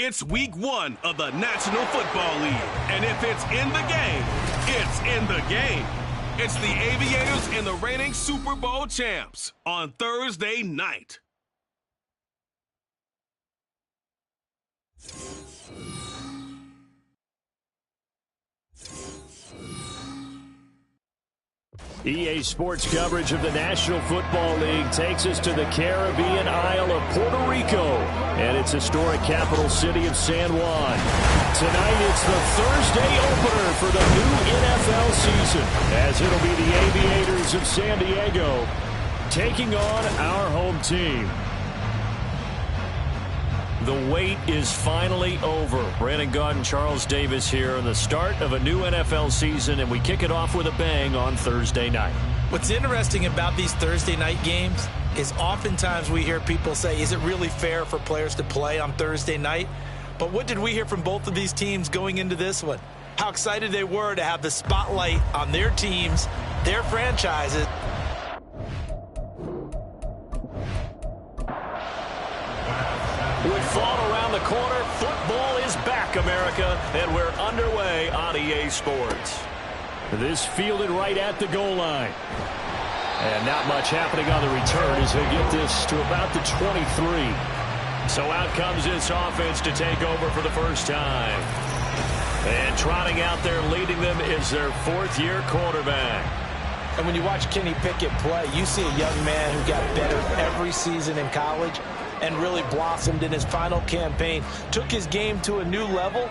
It's week 1 of the National Football League. And if it's in the game, it's in the game. It's the Aviators and the reigning Super Bowl champs on Thursday night. EA Sports coverage of the National Football League takes us to the Caribbean Isle of Puerto Rico and its historic capital city of San Juan. Tonight it's the Thursday opener for the new NFL season, as it'll be the Aviators of San Diego taking on our home team. The wait is finally over. Brandon Gaudin and Charles Davis here on the start of a new NFL season, and we kick it off with a bang on Thursday night. What's interesting about these Thursday night games is oftentimes we hear people say, is it really fair for players to play on Thursday night? But what did we hear from both of these teams going into this one? How excited they were to have the spotlight on their teams, their franchises. With fall around the corner, football is back, America, and we're underway on EA Sports. This fielded right at the goal line. And not much happening on the return as they get this to about the 23. So out comes this offense to take over for the first time. And trotting out there leading them is their fourth-year quarterback. And when you watch Kenny Pickett play, you see a young man who got better every season in college and really blossomed in his final campaign, took his game to a new level,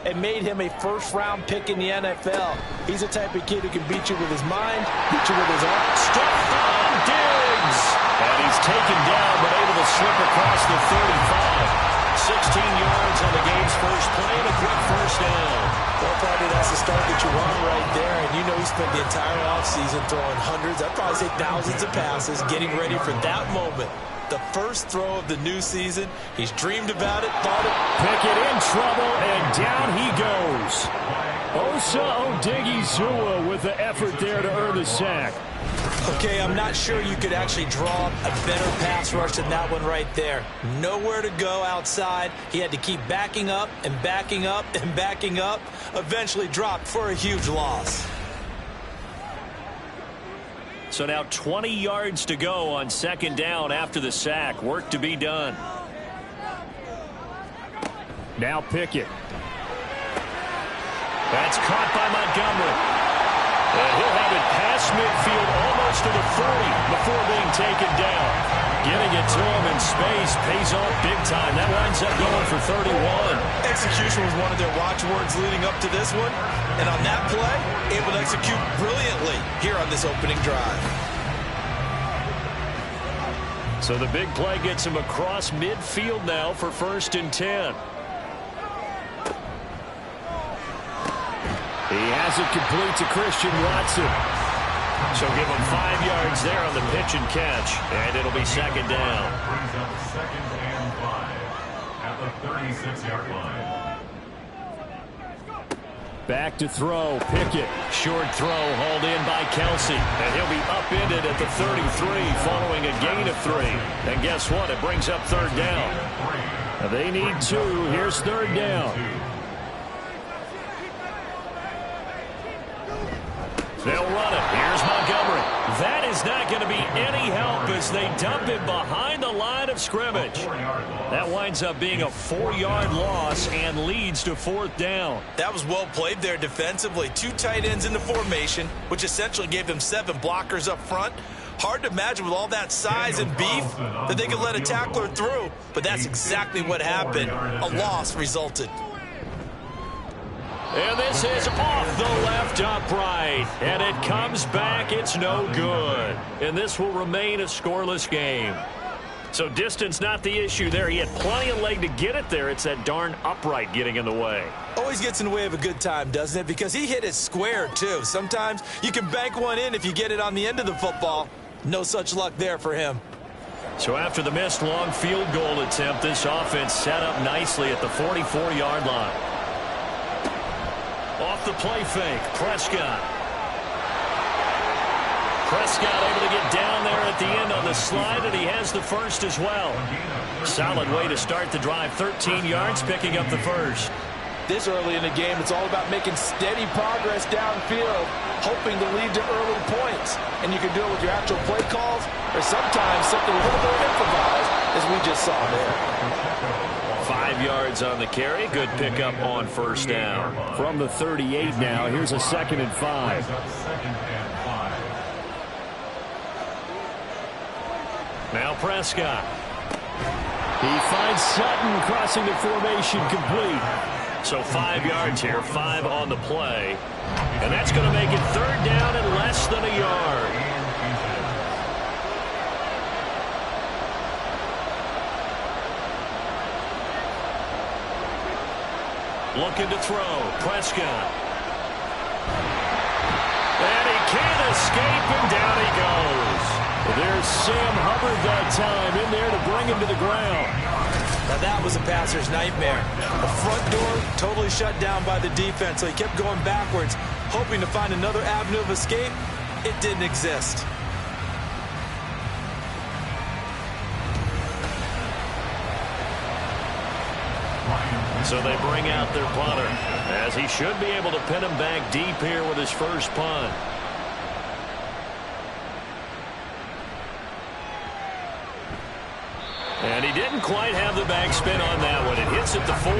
and made him a first-round pick in the NFL. He's the type of kid who can beat you with his mind, beat you with his arm. Stephon Diggs! And he's taken down, but able to slip across the 35. 16 yards on the game's first play and a quick first down. Well, probably that's the start that you want right there. And you know he spent the entire offseason throwing hundreds, I'd probably say thousands of passes, getting ready for that moment. The first throw of the new season. He's dreamed about it, thought it. Pickett in trouble, and down he goes. Osa Odighizuwa with the effort there to earn the sack. Okay, I'm not sure you could actually draw a better pass rush than that one right there. Nowhere to go outside. He had to keep backing up and backing up and backing up. Eventually dropped for a huge loss. So now 20 yards to go on second down after the sack. Work to be done. Now Pickett. That's caught by Montgomery. And he'll have it past midfield almost to the 40 before being taken down. Getting it to him in space pays off big time. That winds up going for 31. Execution was one of their watchwords leading up to this one. And on that play, able to execute brilliantly here on this opening drive. So the big play gets him across midfield now for 1st and 10. He has it complete to Christian Watson. So give him 5 yards there on the pitch and catch, and it'll be second down. Brings up 2nd and 5 at the 36-yard line. Back to throw, Pickett. Short throw hauled in by Kelsey. And he'll be upended at the 33 following a gain of 3. And guess what? It brings up 3rd down. Now they need 2. Here's 3rd down. They'll run it. Here's Montgomery. That is not going to be any help as they dump him behind the line of scrimmage. That winds up being a 4-yard loss and leads to 4th down. That was well played there defensively. 2 tight ends in the formation, which essentially gave them 7 blockers up front. Hard to imagine with all that size and beef that they could let a tackler through, but that's exactly what happened. A loss resulted. And this is off the left upright. And it comes back. It's no good. And this will remain a scoreless game. So distance not the issue there. He had plenty of leg to get it there. It's that darn upright getting in the way. Always gets in the way of a good time, doesn't it? Because he hit it square, too. Sometimes you can bank one in if you get it on the end of the football. No such luck there for him. So after the missed long field goal attempt, this offense set up nicely at the 44-yard line. Off the play fake, Prescott. Prescott able to get down there at the end on the slide, and he has the first as well. solid way to start the drive. 13 yards, picking up the first. This early in the game, it's all about making steady progress downfield, hoping to lead to early points. And you can do it with your actual play calls or sometimes something a little more improvised, as we just saw there. 5 yards on the carry. Good pickup on first down. From the 38 now, here's a 2nd and 5. Now Prescott. He finds Sutton crossing the formation, complete. So 5 yards here, 5 on the play. And that's going to make it 3rd down and less than a yard. Looking to throw. Prescott. And he can't escape, and down he goes. There's Sam Hubbard that time in there to bring him to the ground. Now that was a passer's nightmare. The front door totally shut down by the defense, so he kept going backwards, hoping to find another avenue of escape. It didn't exist. So they bring out their punter, as he should be able to pin him back deep here with his first punt. And he didn't quite have the backspin on that one. It hits at the 4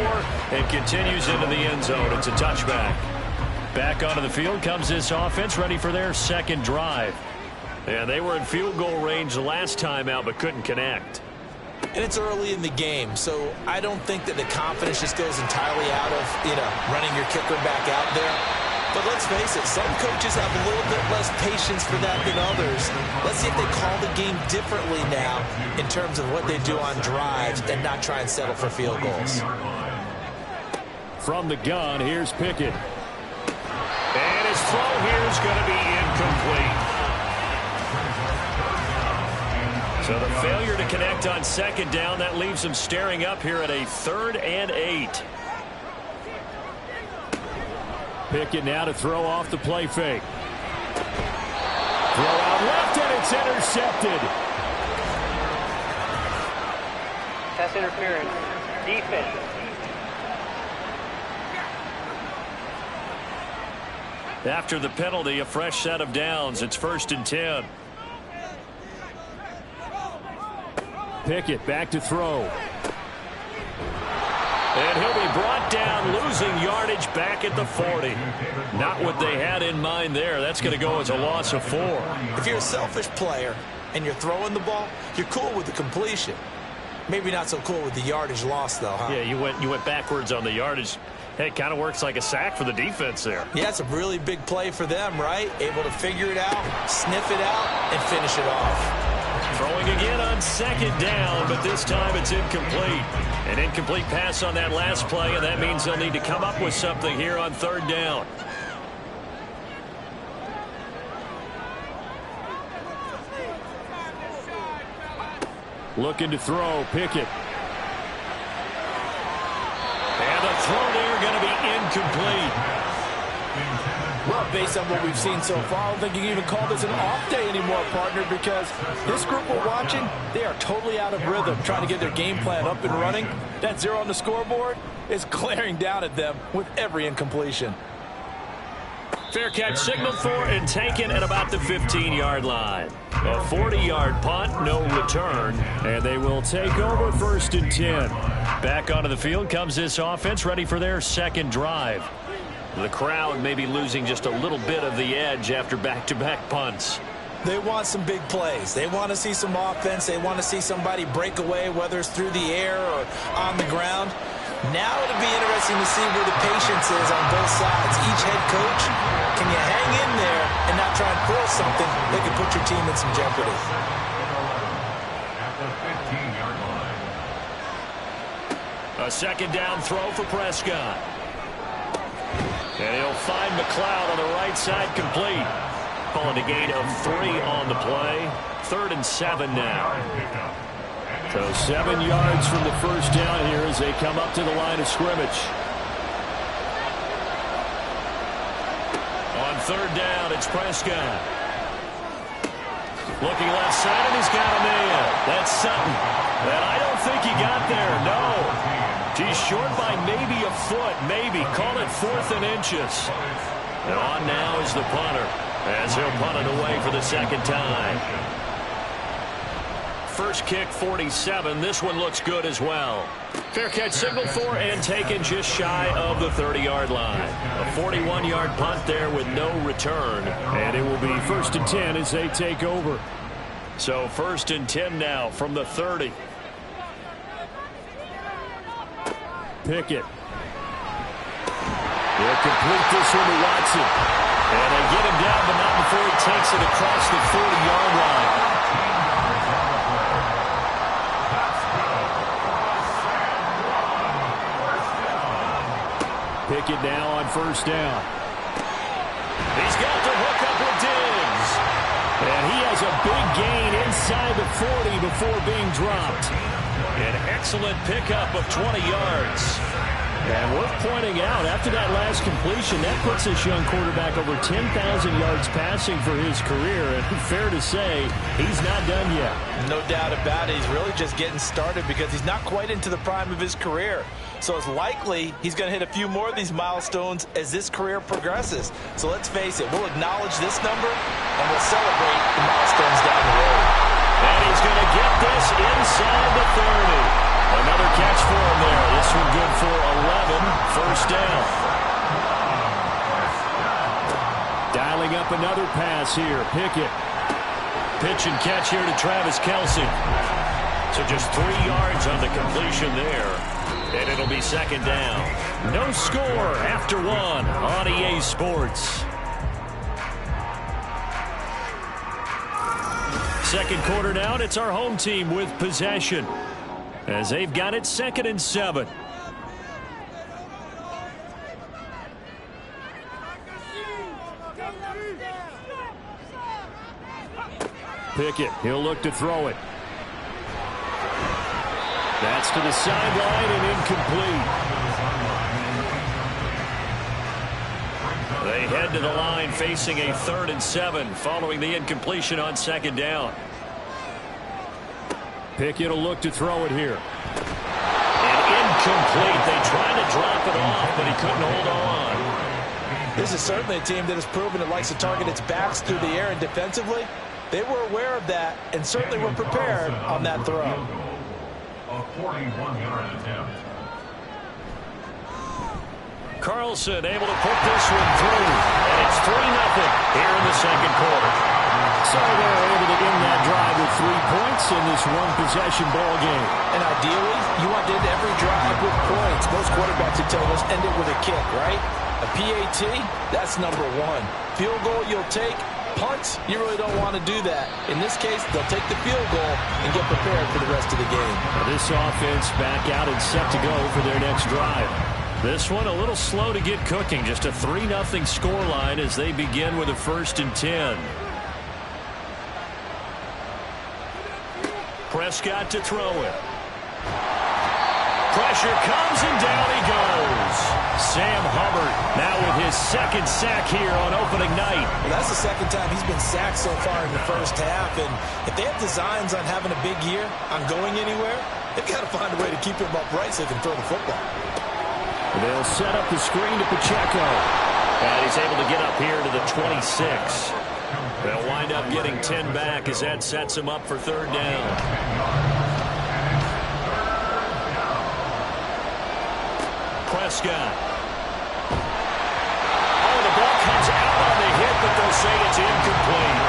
and continues into the end zone. It's a touchback. Back onto the field comes this offense, ready for their second drive. And they were in field goal range the last time out, but couldn't connect. And it's early in the game, so I don't think that the confidence just goes entirely out of, running your kicker back out there. But let's face it, some coaches have a little bit less patience for that than others. Let's see if they call the game differently now in terms of what they do on drives and not try and settle for field goals. From the gun, here's Pickett. And his throw here is going to be incomplete. So the failure to connect on 2nd down, that leaves him staring up here at a 3rd and 8. Pickett now to throw off the play fake. Throw out left, and it's intercepted. Pass interference. Defense. After the penalty, a fresh set of downs. It's 1st and 10. Pickett back to throw. And he'll be brought down, losing yardage back at the 40. Not what they had in mind there. That's going to go as a loss of 4. If you're a selfish player and you're throwing the ball, you're cool with the completion. Maybe not so cool with the yardage loss, though, huh? Yeah, you went backwards on the yardage. Hey, it kind of works like a sack for the defense there. Yeah, it's a really big play for them, right? Able to figure it out, sniff it out, and finish it off. Throwing again on 2nd down, but this time it's incomplete. An incomplete pass on that last play, and that means they'll need to come up with something here on 3rd down. Looking to throw, Pickett. And the throw there going to be incomplete. Well, based on what we've seen so far, I don't think you can even call this an off day anymore, partner, because this group we're watching, they are totally out of rhythm, trying to get their game plan up and running. That 0 on the scoreboard is glaring down at them with every incompletion. Fair catch signaled for and taken at about the 15-yard line. A 40-yard punt, no return, and they will take over 1st and 10. Back onto the field comes this offense, ready for their second drive. The crowd may be losing just a little bit of the edge after back-to-back punts. They want some big plays. They want to see some offense. They want to see somebody break away, whether it's through the air or on the ground. Now it'll be interesting to see where the patience is on both sides. Each head coach, can you hang in there and not try and force something that could put your team in some jeopardy? At the 15-yard line. A 2nd down throw for Prescott. And he'll find McLeod on the right side, complete. Calling a gain of 3 on the play. 3rd and 7 now. So 7 yards from the first down here as they come up to the line of scrimmage. On 3rd down, it's Prescott. Looking left side, and he's got a man. That's Sutton. And I don't think he got there, no. He's short by maybe a foot, maybe. Call it 4th and inches. And on now is the punter, as he'll punt it away for the second time. First kick, 47. This one looks good as well. Fair catch signaled for and taken just shy of the 30-yard line. A 41-yard punt there with no return. And it will be 1st and 10 as they take over. So 1st and 10 now from the 30. Pickett. They'll complete this one to Watson. And they get him down, but not before he takes it across the 40-yard line. Pickett now on 1st down. He's got to hook up with Diggs. And he has a big gain inside the 40 before being dropped. An excellent pickup of 20 yards. And worth pointing out, after that last completion, that puts this young quarterback over 10,000 yards passing for his career. And fair to say, he's not done yet. No doubt about it. He's really just getting started because he's not quite into the prime of his career. So it's likely he's going to hit a few more of these milestones as this career progresses. So let's face it, we'll acknowledge this number and we'll celebrate the milestones down the road. And he's going to get this inside the 30. Another catch for him there. This one good for 11. 1st down. Dialing up another pass here. Pickett. Pitch and catch here to Travis Kelce. So just 3 yards on the completion there. And it'll be 2nd down. No score after 1 on EA Sports. Second quarter now, and it's our home team with possession, as they've got it 2nd and 7. Pickett, he'll look to throw it. That's to the sideline and incomplete. They head to the line facing a 3rd and 7 following the incompletion on 2nd down. Pickett will look to throw it here. And incomplete. They tried to drop it off, but he couldn't hold on. This is certainly a team that has proven it likes to target its backs through the air and defensively. They were aware of that and certainly were prepared on that throw. A 41-yard attempt. Carlson able to put this one through. And it's 3-0 here in the second quarter. So they're able to end that drive with 3 points in this one-possession ball game. And ideally, you want to end every drive with points. Most quarterbacks would tell us end it with a kick, right? A PAT, that's number 1. Field goal you'll take. Punts, you really don't want to do that. In this case, they'll take the field goal and get prepared for the rest of the game. Now this offense back out and set to go for their next drive. This one a little slow to get cooking. Just a 3-0 scoreline as they begin with a 1st and 10. Prescott to throw it. Pressure comes and down he goes. Sam Hubbard now with his 2nd sack here on opening night. Well, that's the 2nd time he's been sacked so far in the first half. And if they have designs on having a big year, on going anywhere, they've got to find a way to keep him upright so they can throw the football. They'll set up the screen to Pacheco. And he's able to get up here to the 26. They'll wind up getting 10 back as that sets him up for 3rd down. Prescott. Oh, the ball comes out on the hit, but they'll say it's incomplete.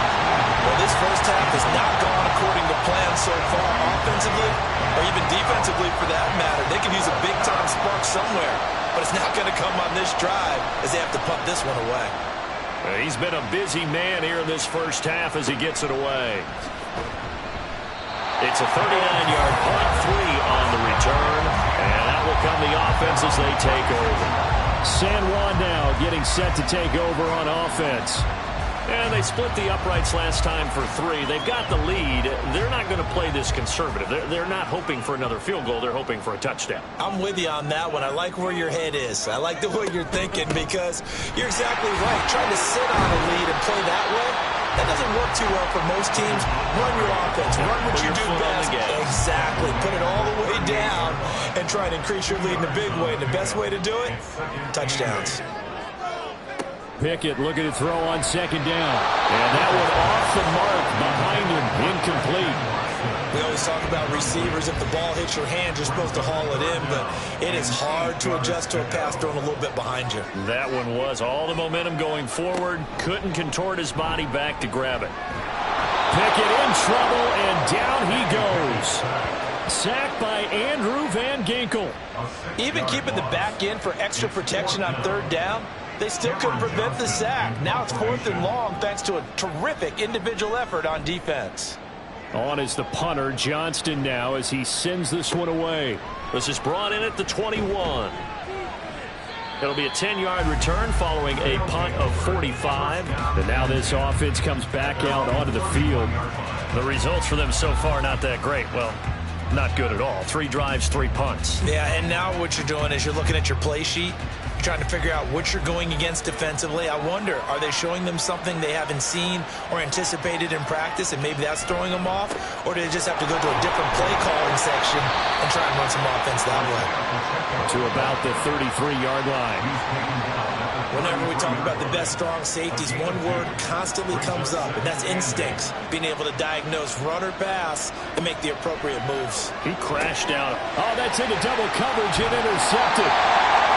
Well, this first half has not gone according to plan so far offensively, or even defensively for that matter. They could use a big-time spark somewhere, but it's not going to come on this drive as they have to punt this one away. He's been a busy man here in this first half as he gets it away. It's a 39-yard punt, 3 on the return, and that will come the offense as they take over. San Juan now getting set to take over on offense. And they split the uprights last time for 3. They've got the lead. They're not going to play this conservative. They're not hoping for another field goal. They're hoping for a touchdown. I'm with you on that one. I like where your head is. I like the way you're thinking because you're exactly right. Trying to sit on a lead and play that way, That doesn't work too well for most teams. Run your offense. Run what you do best. Exactly. Put it all the way down and try and increase your lead in a big way. And the best way to do it, touchdowns. Pickett looking to throw on second down. And that one off the mark behind him. Incomplete. We always talk about receivers. If the ball hits your hand, you're supposed to haul it in, but it is hard to adjust to a pass thrown a little bit behind you. That one was all the momentum going forward. Couldn't contort his body back to grab it. Pickett in trouble, and down he goes. Sacked by Andrew Van Ginkel. Even keeping the back end for extra protection on third down, they still couldn't prevent the sack. Now it's 4th and long thanks to a terrific individual effort on defense. On is the punter, Johnston, now as he sends this one away. This is brought in at the 21. It'll be a 10-yard return following a punt of 45. And now this offense comes back out onto the field. The results for them so far not that great. Well, not good at all. 3 drives, 3 punts. Yeah, and now what you're doing is you're looking at your play sheet. You're trying to figure out what you're going against defensively. I wonder, are they showing them something they haven't seen or anticipated in practice, and maybe that's throwing them off? Or do they just have to go to a different play calling section and try and run some offense that way? To about the 33-yard line. Whenever we talk about the best strong safeties, one word constantly comes up, and that's instincts. Being able to diagnose run or pass and make the appropriate moves. He crashed out. Oh, that's into double coverage and intercepted.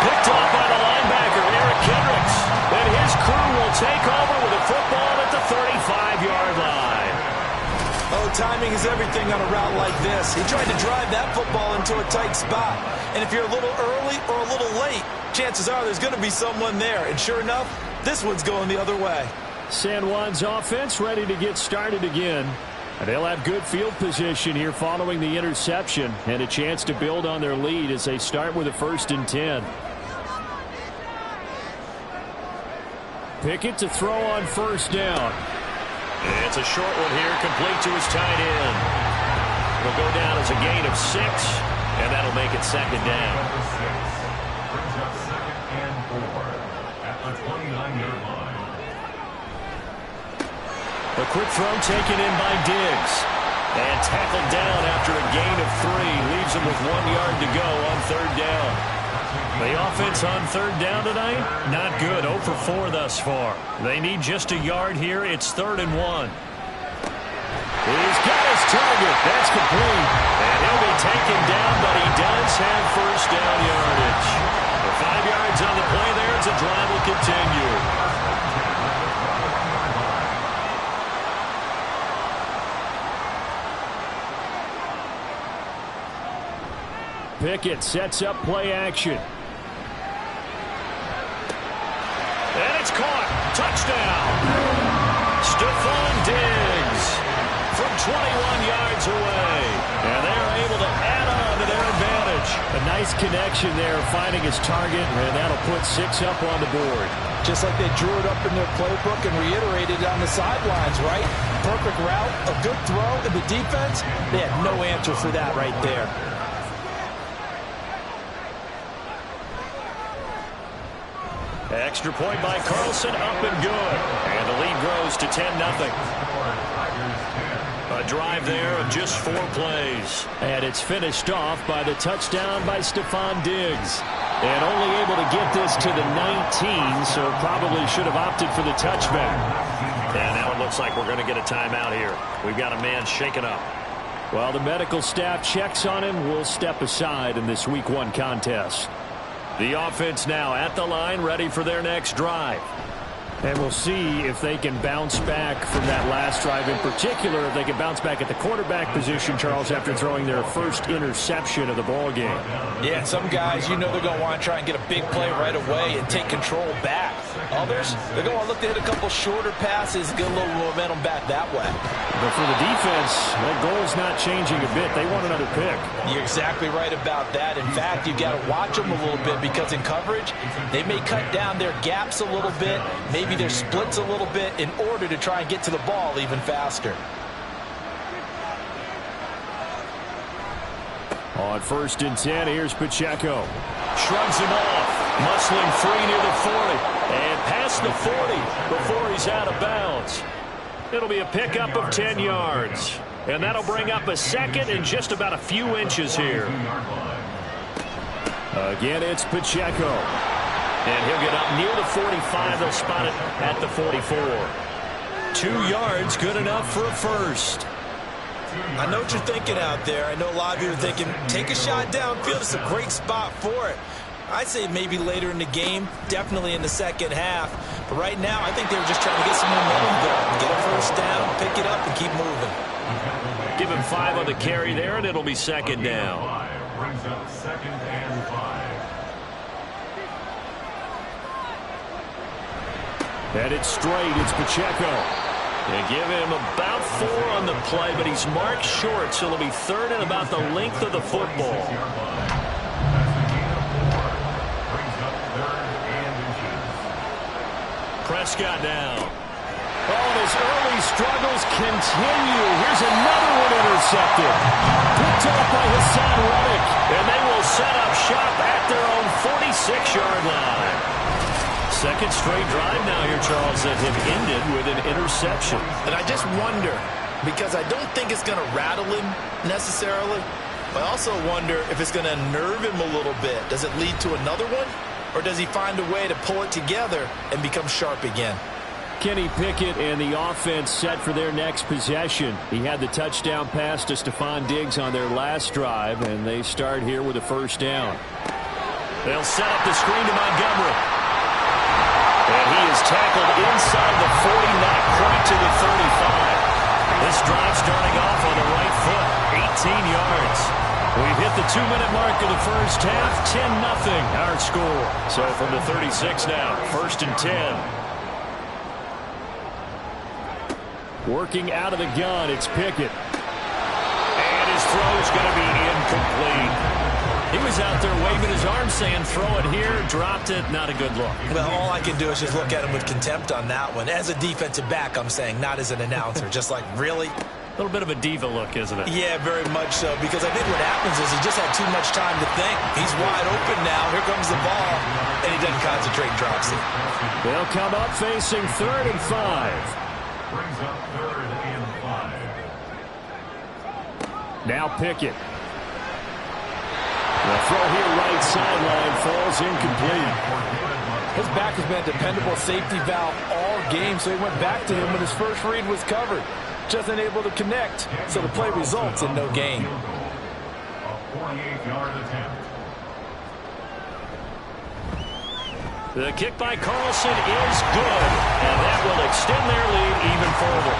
Picked off by the linebacker, Eric Kendricks. And his crew will take over with a football at the 35-yard line. Oh, timing is everything on a route like this. He tried to drive that football into a tight spot. And if you're a little early or a little late, chances are there's going to be someone there. And sure enough, this one's going the other way. San Juan's offense ready to get started again. And they'll have good field position here following the interception and a chance to build on their lead as they start with a 1st and 10. Pickett to throw on 1st down. It's a short one here, complete to his tight end. It'll go down as a gain of 6, and that'll make it 2nd down. Brings up 2nd and 4 at the 29-yard line. A quick throw taken in by Diggs. And tackled down after a gain of 3. Leaves him with 1 yard to go on 3rd down. The offense on 3rd down tonight, not good. 0 for 4 thus far. They need just a yard here. It's 3rd and 1. He's got his target. That's complete. And he'll be taken down, but he does have 1st down yardage. The 5 yards on the play there as the drive will continue. Pickett sets up play action. And it's caught. Touchdown. Stephon Diggs from 21 yards away. And they're able to add on to their advantage. A nice connection there, finding his target, and that'll put 6 up on the board. Just like they drew it up in their playbook and reiterated it on the sidelines, right? Perfect route, a good throw, and the defense, they had no answer for that right there. Extra point by Carlson, up and good. And the lead grows to 10-0. A drive there of just 4 plays. And it's finished off by the touchdown by Stephon Diggs. And only able to get this to the 19, so probably should have opted for the touchback. And now it looks like we're going to get a timeout here. We've got a man shaken up. While the medical staff checks on him, we'll step aside in this Week 1 contest. The offense now at the line, ready for their next drive. And we'll see if they can bounce back from that last drive. In particular, if they can bounce back at the quarterback position, Charles, after throwing their first interception of the ball game. Yeah, some guys, you know they're going to want to try and get a big play right away and take control back. Others, they're going to look to hit a couple shorter passes and get a little momentum back that way. But for the defense, that goal's not changing a bit. They want another pick. You're exactly right about that. In fact, you've got to watch them a little bit because in coverage, they may cut down their gaps a little bit, maybe their splits a little bit in order to try and get to the ball even faster. On 1st and 10, here's Pacheco. Shrugs him off. Muscling free near the 40. And past the 40 before he's out of bounds. It'll be a pickup of 10 yards. And that'll bring up a second and just about a few inches here. Again, it's Pacheco. And he'll get up near the 45. They'll spot it at the 44. 2 yards, good enough for a first. I know what you're thinking out there. I know a lot of you are thinking, take a shot downfield. It's a great spot for it. I'd say maybe later in the game, definitely in the second half. But right now, I think they were just trying to get some momentum going. Get a first down, pick it up, and keep moving. Give him 5 on the carry there, and it'll be second down. Brings up 2nd and 5. And it's straight. It's Pacheco. They give him about 4 on the play, but he's marked short, so it'll be 3rd and about the length of the football. Prescott now. Oh, and his early struggles continue. Here's another one intercepted. Picked up by Hassan Reddick. And they will set up shop at their own 46-yard line. Second straight drive now here, Charles, that have ended with an interception. And I just wonder, because I don't think it's going to rattle him necessarily, but I also wonder if it's going to unnerve him a little bit. Does it lead to another one? Or does he find a way to pull it together and become sharp again? Kenny Pickett and the offense set for their next possession. He had the touchdown pass to Stephon Diggs on their last drive, and they start here with a first down. They'll set up the screen to Montgomery. And he is tackled inside the 40, not quite to the 35. This drive starting off on the right foot, 18 yards. We've hit the 2-minute mark of the first half, 10-0 our score. So from the 36 now, 1st and 10. Working out of the gun, it's Pickett. And his throw's going to be incomplete. He was out there waving his arm saying, throw it here, dropped it, not a good look. Well, all I can do is just look at him with contempt on that one. As a defensive back, I'm saying, not as an announcer. Just like, really? A little bit of a diva look, isn't it? Yeah, very much so, because I think what happens is he just had too much time to think. He's wide open now. Here comes the ball, and he doesn't concentrate and drops it. They'll come up facing 3rd and 5. Brings up 3rd and 5. Now Pickett. The throw here right sideline falls incomplete. His back has been a dependable safety valve all game, so he went back to him when his first read was covered. Just unable to connect, so the play results in no gain. A 48-yard attempt. The kick by Carlson is good, and that will extend their lead even further.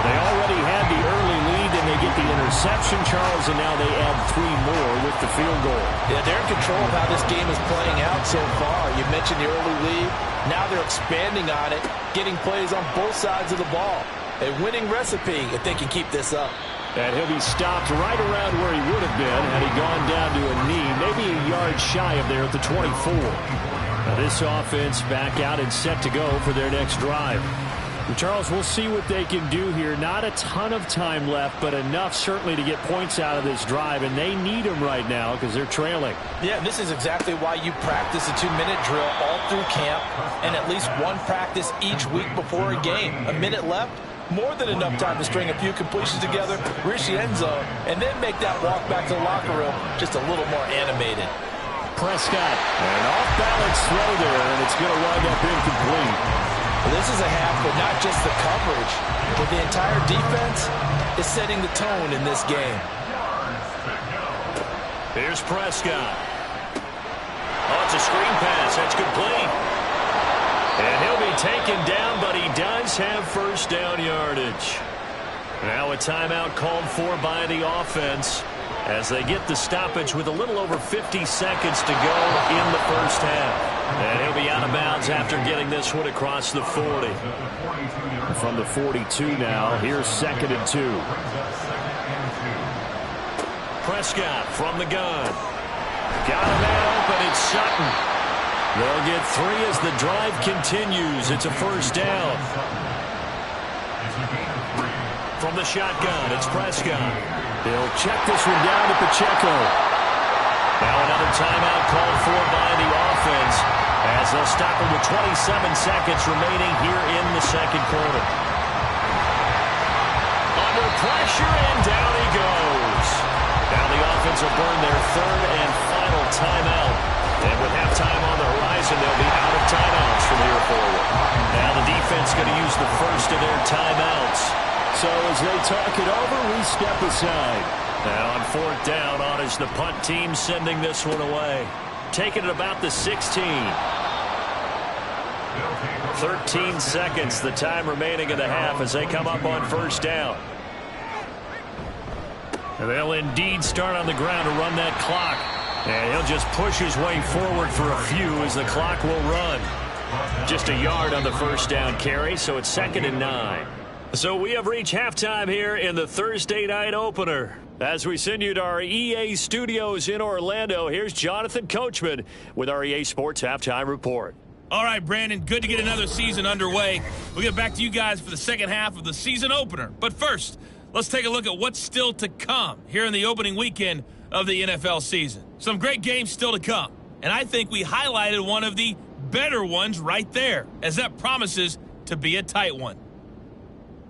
They already had the early lead, and they get the interception, Charles, and now they add 3 more with the field goal. Yeah, they're in control of how this game is playing out so far. You mentioned the early lead. Now they're expanding on it, getting plays on both sides of the ball. A winning recipe if they can keep this up. And he'll be stopped right around where he would have been had he gone down to a knee, maybe a yard shy of there at the 24. Now this offense back out and set to go for their next drive. And Charles, we'll see what they can do here. Not a ton of time left, but enough certainly to get points out of this drive, and they need them right now because they're trailing. Yeah, this is exactly why you practice a 2-minute drill all through camp and at least one practice each week before a game. A minute left, more than enough time to string a few completions together, reach the end zone, and then make that walk back to the locker room just a little more animated. Prescott, an off-balance throw there, and it's going to wind up incomplete. Well, this is a half, but not just the coverage, but the entire defense is setting the tone in this game. Here's Prescott. Oh, it's a screen pass. That's complete. And he'll be taken down, but he does have first down yardage. Now a timeout called for by the offense as they get the stoppage with a little over 50 seconds to go in the first half. And he'll be out of bounds after getting this one across the 40. From the 42 now, here's 2nd and 2. Prescott from the gun. Got a man open, it's Sutton. They'll get 3 as the drive continues. It's a first down. From the shotgun, it's Prescott. They'll check this one down to Pacheco. Now another timeout called for by the offense as they'll stop him with 27 seconds remaining here in the second quarter. under pressure, and down he goes. Now the offense will burn their third and final timeout. And with halftime on the horizon, they'll be out of timeouts from here forward. Now the defense going to use the first of their timeouts. So as they talk it over, we step aside. Now on fourth down, on is the punt team sending this one away. Taking it about the 16. 13 seconds, the time remaining in the half as they come up on first down. And they'll indeed start on the ground to run that clock. And he'll just push his way forward for a few as the clock will run. Just a yard on the first down carry, so it's 2nd and 9. So we have reached halftime here in the Thursday night opener. As we send you to our EA studios in Orlando, here's Jonathan Coachman with our EA Sports Halftime Report. All right, Brandon, good to get another season underway. We'll get back to you guys for the second half of the season opener. But first, let's take a look at what's still to come here in the opening weekend of the NFL season. Some great games still to come. And I think we highlighted one of the better ones right there, as that promises to be a tight one.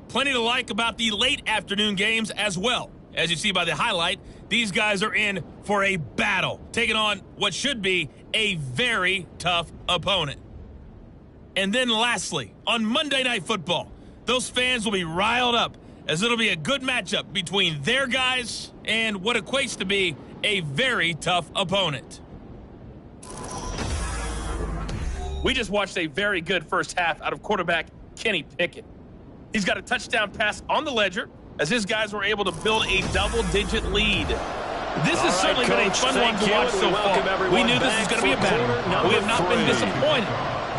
Plenty to like about the late afternoon games as well. As you see by the highlight, these guys are in for a battle, taking on what should be a very tough opponent. And then lastly, on Monday Night Football, those fans will be riled up as it'll be a good matchup between their guys and what equates to be a very tough opponent. We just watched a very good first half out of quarterback Kenny Pickett. He's got a touchdown pass on the ledger as his guys were able to build a double-digit lead. This has certainly been a fun one to watch so far. We knew this was going to be a battle. We have not been disappointed.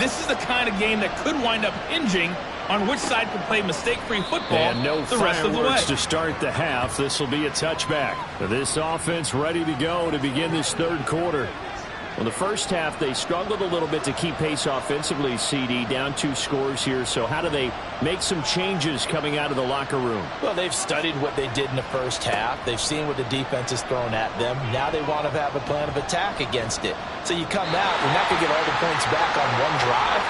This is the kind of game that could wind up hinging on which side can play mistake-free football and no the rest of the way. Fireworks to start the half. This will be a touchback. This offense ready to go to begin this third quarter. Well, the first half, they struggled a little bit to keep pace offensively, CD, down 2 scores here. So how do they make some changes coming out of the locker room? Well, they've studied what they did in the first half. They've seen what the defense has thrown at them. Now they want to have a plan of attack against it. So you come out, you're not going to get all the points back on one drive,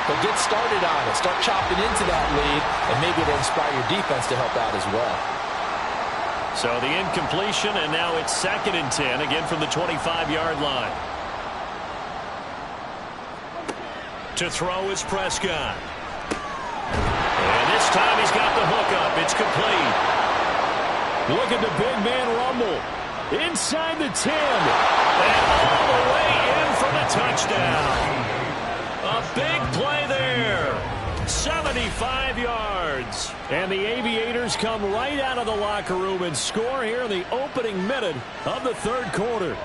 but get started on it. Start chopping into that lead, and maybe it'll inspire your defense to help out as well. So the incompletion, and now it's 2nd and 10, again from the 25-yard line. To throw is Prescott. And this time he's got the hook up. It's complete. Look at the big man rumble. Inside the 10. And all the way in for the touchdown. A big play there. 75 yards. And the Aviators come right out of the locker room and score here in the opening minute of the third quarter.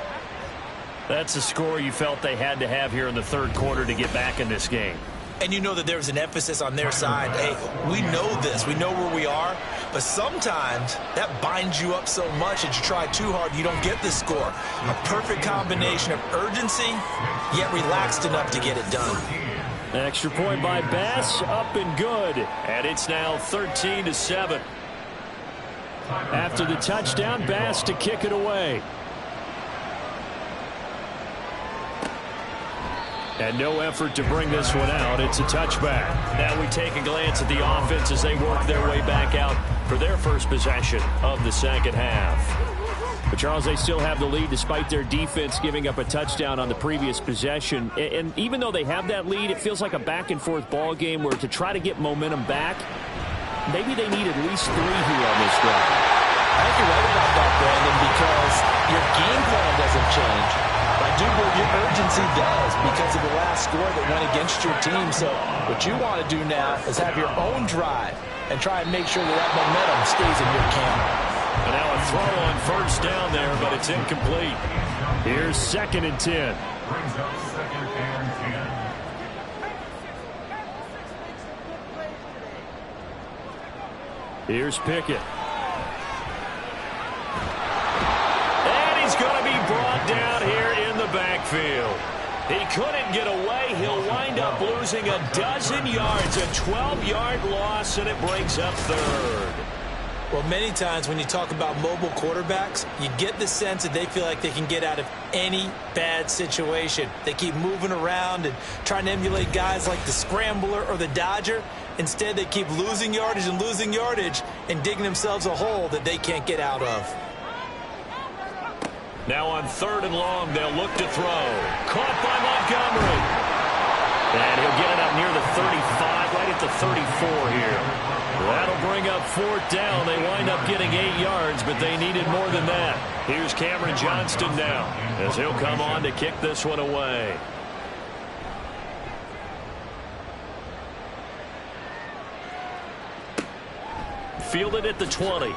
That's a score you felt they had to have here in the third quarter to get back in this game. And you know that there's an emphasis on their side. Hey, we know this. We know where we are. But sometimes that binds you up so much that you try too hard, you don't get the score. A perfect combination of urgency, yet relaxed enough to get it done. Extra point by Bass, up and good. And it's now 13-7. After the touchdown, Bass to kick it away. And no effort to bring this one out. It's a touchback. Now we take a glance at the offense as they work their way back out for their first possession of the second half. But Charles, they still have the lead despite their defense giving up a touchdown on the previous possession. And even though they have that lead, it feels like a back-and-forth ball game where to try to get momentum back, maybe they need at least 3 here on this drive. I think you're right about that, Brandon, because your game plan doesn't change. I do believe your urgency does because of the last score that went against your team. So what you want to do now is have your own drive and try and make sure that that momentum stays in your camp. And now a throw on first down there, but it's incomplete. Here's 2nd and 10. Brings up 2nd and 10. Here's Pickett. And he's going to be brought down here in the backfield. He couldn't get away. He'll wind up losing a dozen yards, a 12-yard loss, and it brings up 3rd. Well, many times when you talk about mobile quarterbacks, you get the sense that they feel like they can get out of any bad situation. They keep moving around and trying to emulate guys like the Scrambler or the Dodger, Instead, they keep losing yardage and digging themselves a hole that they can't get out of. Now on 3rd and long, they'll look to throw. Caught by Montgomery. And he'll get it up near the 35, right at the 34 here. That'll bring up 4th down. They wind up getting 8 yards, but they needed more than that. Here's Cameron Johnston now as he'll come on to kick this one away. Fielded at the 20.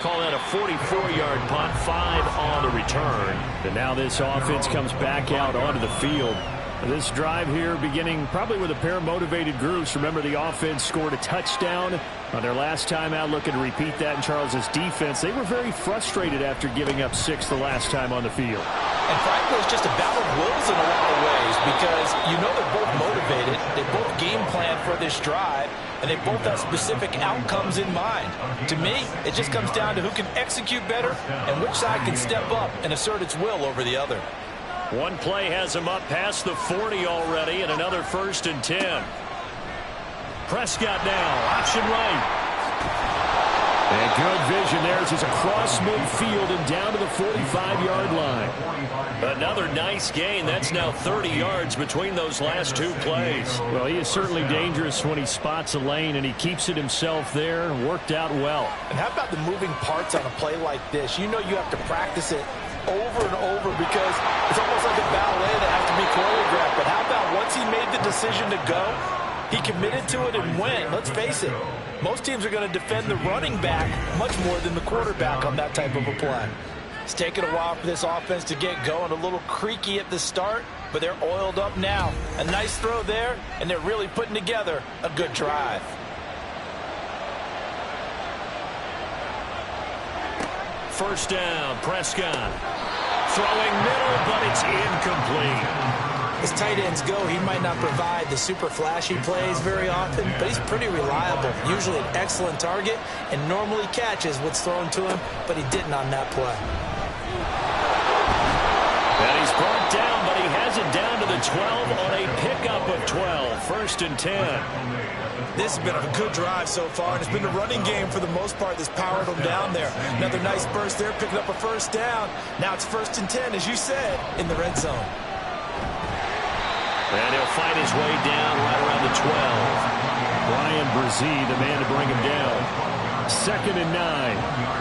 Call that a 44-yard punt, 5 on the return. And now this offense comes back out onto the field. This drive here beginning probably with a pair of motivated groups. Remember, the offense scored a touchdown on their last time out. Looking to repeat that in Charles's defense. They were very frustrated after giving up 6 the last time on the field. And frankly, it's just a battle of wills in a lot of ways because you know they're both motivated. They both game plan for this drive, and they both have specific outcomes in mind. To me, it just comes down to who can execute better and which side can step up and assert its will over the other. One play has him up past the 40 already, and another 1st and 10. Prescott now, option right. And good vision there as he's across midfield and down to the 45-yard line. Another nice gain. That's now 30 yards between those last 2 plays. Well, he is certainly dangerous when he spots a lane, and he keeps it himself there. Worked out well. And how about the moving parts on a play like this? You know you have to practice it over and over because it's almost like a ballet that has to be choreographed. But how about once he made the decision to go, he committed to it and went. Let's face it, most teams are going to defend the running back much more than the quarterback on that type of a play. It's taken a while for this offense to get going, a little creaky at the start, but they're oiled up now. A nice throw there, and they're really putting together a good drive. First down, Prescott. Throwing middle, but it's incomplete. As tight ends go, he might not provide the super flashy plays very often, but he's pretty reliable. Usually an excellent target and normally catches what's thrown to him, but he didn't on that play. And he's brought down, but he has it down to the 12 on a pickup of 12. 1st and 10. This has been a good drive so far, and it's been the running game for the most part that's powered them down there. Another nice burst there, picking up a 1st down. Now it's 1st and 10, as you said, in the red zone. And he'll fight his way down right around the 12. Brian Brzee, the man to bring him down. 2nd and 9.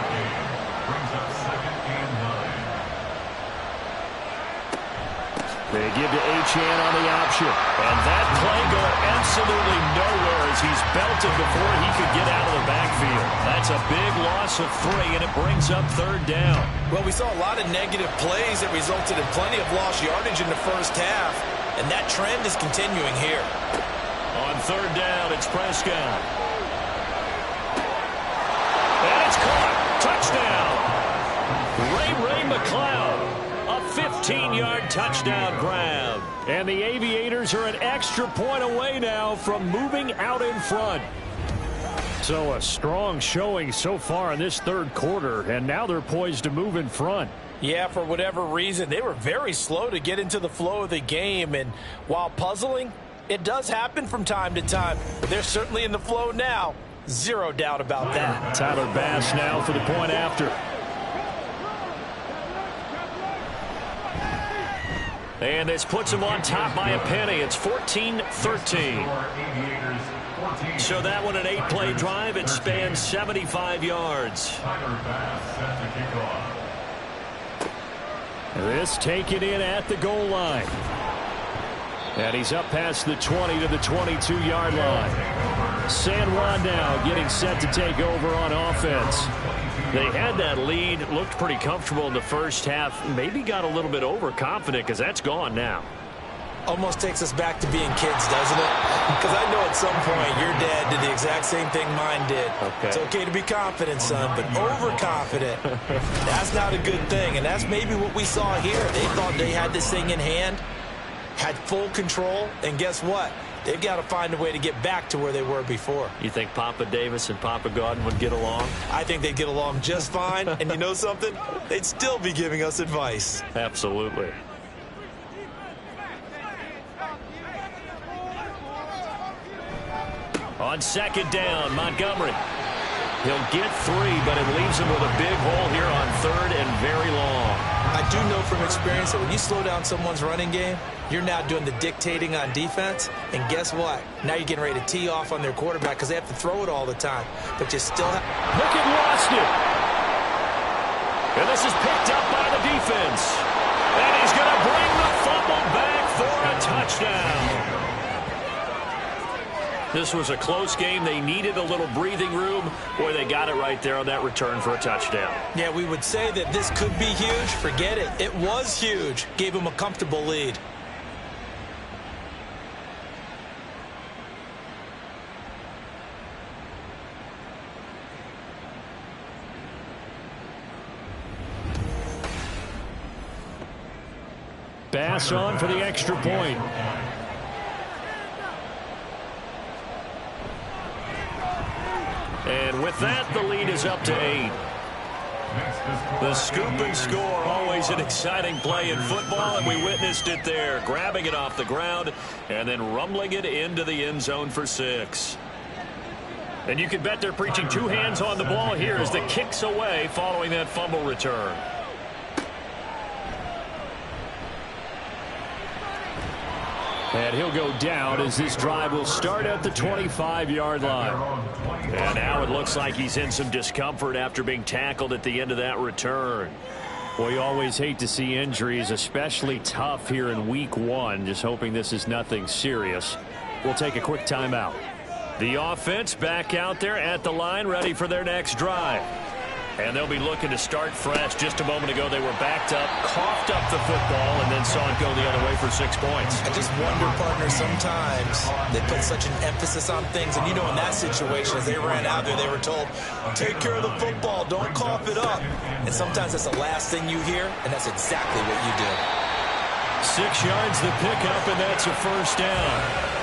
They give to Achane on the option. And that play going absolutely nowhere as he's belted before he could get out of the backfield. That's a big loss of 3, and it brings up 3rd down. Well, we saw a lot of negative plays that resulted in plenty of lost yardage in the first half, and that trend is continuing here. On 3rd down, it's Prescott. And it's caught. Touchdown. Ray McCloud. A 15-yard touchdown grab. And the Aviators are an extra point away now from moving out in front. So a strong showing so far in this 3rd quarter, and now they're poised to move in front. Yeah, for whatever reason, they were very slow to get into the flow of the game, and while puzzling, it does happen from time to time. But they're certainly in the flow now. Zero doubt about that. Tyler Bass now for the point after. And this puts him on top by a penny. It's 14-13. So that one an 8-play drive. It spans 75 yards. This taken in at the goal line. And he's up past the 20 to the 22-yard line. San Juan now getting set to take over on offense. They had that lead, looked pretty comfortable in the first half, maybe got a little bit overconfident because that's gone now. Almost takes us back to being kids, doesn't it? Because I know at some point your dad did the exact same thing mine did. Okay. It's okay to be confident, son, but overconfident, that's not a good thing. And that's maybe what we saw here. They thought they had this thing in hand, had full control, and guess what? They've got to find a way to get back to where they were before. You think Papa Davis and Papa Godin would get along? I think they'd get along just fine. And you know something? They'd still be giving us advice. Absolutely. On second down, Montgomery. He'll get 3, but it leaves him with a big hole here on third and very long. I do know from experience that when you slow down someone's running game, you're now doing the dictating on defense. And guess what? Now you're getting ready to tee off on their quarterback because they have to throw it all the time. But you still have... Pickett lost it. And this is picked up by the defense. And he's going to bring the fumble back for a touchdown. This was a close game. They needed a little breathing room. Boy, they got it right there on that return for a touchdown. Yeah, we would say that this could be huge. Forget it. It was huge. Gave him a comfortable lead. Pass on for the extra point. And with that, the lead is up to 8. The scoop and score, always an exciting play in football, and we witnessed it there, grabbing it off the ground and then rumbling it into the end zone for 6. And you can bet they're preaching 2 hands on the ball here as the kick's away following that fumble return. And he'll go down as this drive will start at the 25-yard line. And now it looks like he's in some discomfort after being tackled at the end of that return. Well, you always hate to see injuries, especially tough here in week 1. Just hoping this is nothing serious. We'll take a quick timeout. The offense back out there at the line, ready for their next drive. And they'll be looking to start fresh. Just a moment ago, they were backed up, coughed up the football, and then saw it go the other way for 6 points. I just wonder, partner, sometimes they put such an emphasis on things. And, you know, in that situation, as they ran out there, they were told, take care of the football, don't cough it up. And sometimes that's the last thing you hear, and that's exactly what you did. 6 yards the pickup, and that's a first down.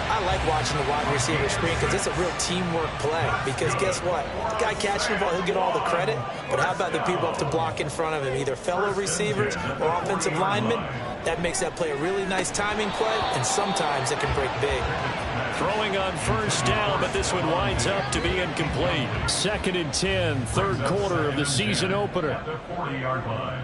I like watching the wide receiver screen because it's a real teamwork play. Because guess what? The guy catching the ball, he'll get all the credit. But how about the people up to block in front of him, either fellow receivers or offensive linemen? That makes that play a really nice timing play, and sometimes it can break big. Throwing on first down, but this one winds up to be incomplete. 2nd and 10, third quarter of the season opener. At the 40-yard line.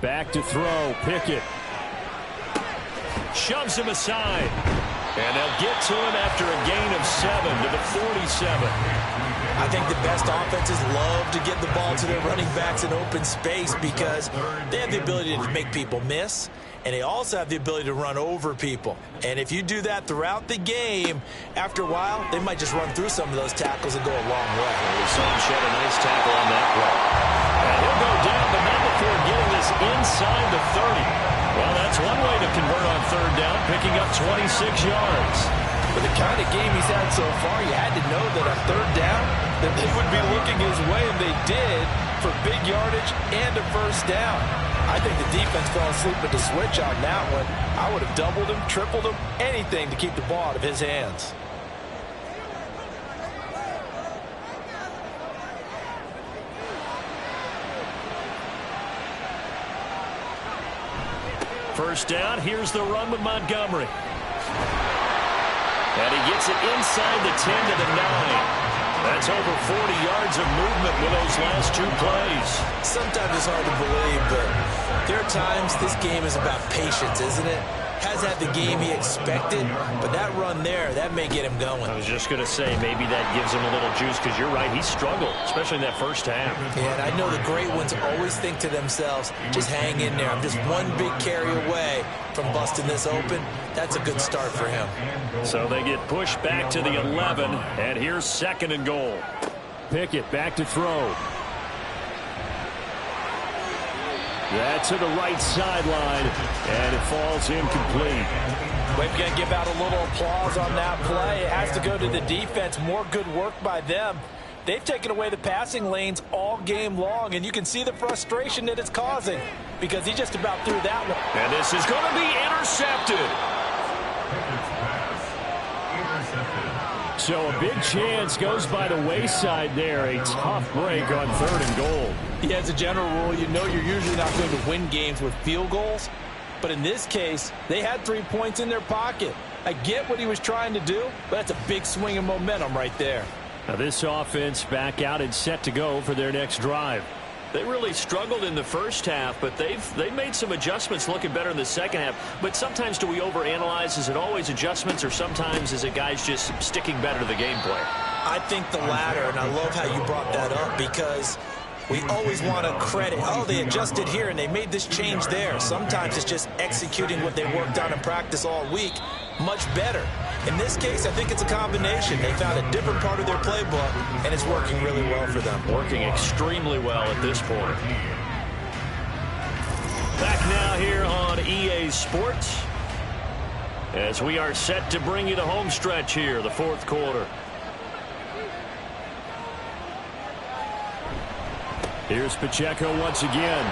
Back to throw, Pickett. Shoves him aside. And they'll get to him after a gain of 7 to the 47. I think the best offenses love to get the ball to their running backs in open space because they have the ability to make people miss, and they also have the ability to run over people. And if you do that throughout the game, after a while, they might just run through some of those tackles and go a long way. We saw him shed a nice tackle on that play. And he'll go down, but not before getting this inside the 30. Well, that's one way to convert on third down, picking up 26 yards. For the kind of game he's had so far, you had to know that on third down, that they would be looking his way, and they did, for big yardage and a first down. I think the defense fell asleep at the switch on that one. I would have doubled him, tripled him, anything to keep the ball out of his hands. First down, here's the run with Montgomery. And he gets it inside the 10 to the 9. That's over 40 yards of movement with those last 2 plays. Sometimes it's hard to believe, but there are times this game is about patience, isn't it? Has had the game he expected, but that run there, that may get him going. I was just going to say, maybe that gives him a little juice, because you're right, he struggled, especially in that first half. Yeah, and I know the great ones always think to themselves, just hang in there. I'm just one big carry away from busting this open. That's a good start for him. So they get pushed back to the 11, and here's 2nd and goal. Pickett back to throw. That's to the right sideline, and it falls incomplete. We've got to give out a little applause on that play. It has to go to the defense. More good work by them. They've taken away the passing lanes all game long, and you can see the frustration that it's causing because he just about threw that one. And this is going to be intercepted. So a big chance goes by the wayside there. A tough break on 3rd and goal. Yeah, as a general rule, you know you're usually not going to win games with field goals. But in this case, they had 3 points in their pocket. I get what he was trying to do, but that's a big swing of momentum right there. Now this offense back out and set to go for their next drive. They really struggled in the first half, but they've made some adjustments looking better in the second half. But sometimes do we overanalyze? Is it always adjustments, or sometimes is it guys just sticking better to the game plan? I think the latter, and I love how you brought that up, because we always want to credit, oh, they adjusted here and they made this change there. Sometimes it's just executing what they worked on in practice all week much better. In this case, I think it's a combination. They found a different part of their playbook, and it's working really well for them. Working extremely well at this point. Back now here on EA Sports, as we are set to bring you the home stretch here, the fourth quarter. Here's Pacheco once again.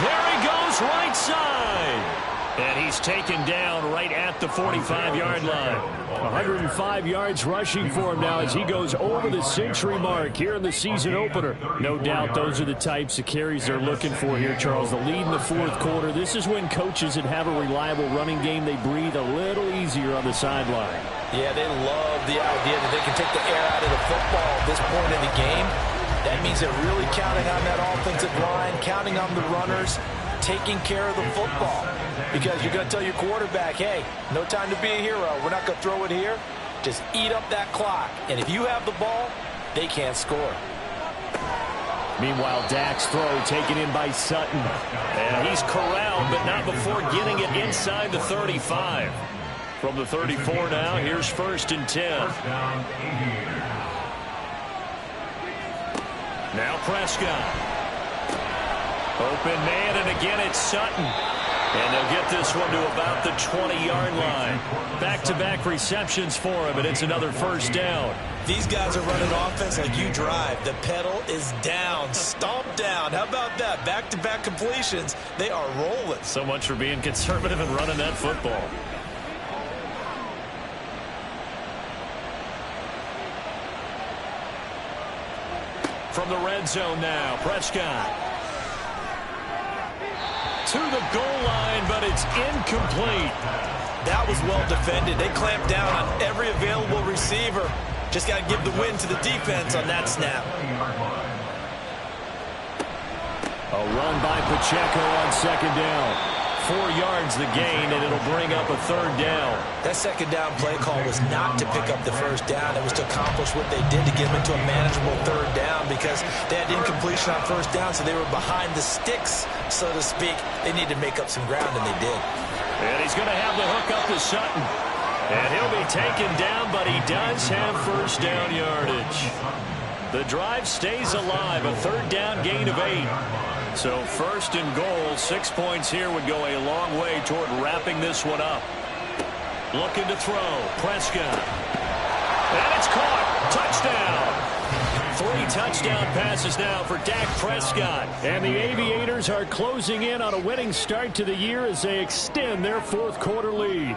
There he goes, right side. And he's taken down right at the 45-yard line. 105 yards rushing for him now as he goes over the century mark here in the season opener. No doubt those are the types of carries they're looking for here, Charles. The lead in the fourth quarter. This is when coaches that have a reliable running game, they breathe a little easier on the sideline. Yeah, they love the idea that they can take the air out of the football at this point in the game. That means they're really counting on that offensive line, counting on the runners, taking care of the football. Because you're going to tell your quarterback, hey, no time to be a hero. We're not going to throw it here. Just eat up that clock. And if you have the ball, they can't score. Meanwhile, Dak's throw taken in by Sutton. And he's corralled, but not before getting it inside the 35. From the 34 now, here's 1st and 10. Now Prescott. Open man, and again it's Sutton. And they'll get this one to about the 20-yard line. Back-to-back receptions for him, and it's another 1st down. These guys are running offense like you drive. The pedal is down, stomp down. How about that? Back-to-back completions. They are rolling. So much for being conservative and running that football. From the red zone now, Prescott. To the goal line, but it's incomplete. That was well defended. They clamped down on every available receiver. Just got to give the win to the defense on that snap. A run by Pacheco on 2nd down. 4 yards the gain, and it'll bring up a 3rd down. That 2nd down play call was not to pick up the 1st down. It was to accomplish what they did to get them into a manageable 3rd down, because they had incompletion on 1st down, so they were behind the sticks, so to speak. They needed to make up some ground, and they did. And he's going to have the hook up to Sutton. And he'll be taken down, but he does have 1st down yardage. The drive stays alive, a 3rd down gain of 8. So 1st and goal, 6 points here would go a long way toward wrapping this one up. Looking to throw, Prescott. And it's caught. Touchdown. 3 touchdown passes now for Dak Prescott. And the Aviators are closing in on a winning start to the year as they extend their 4th quarter lead.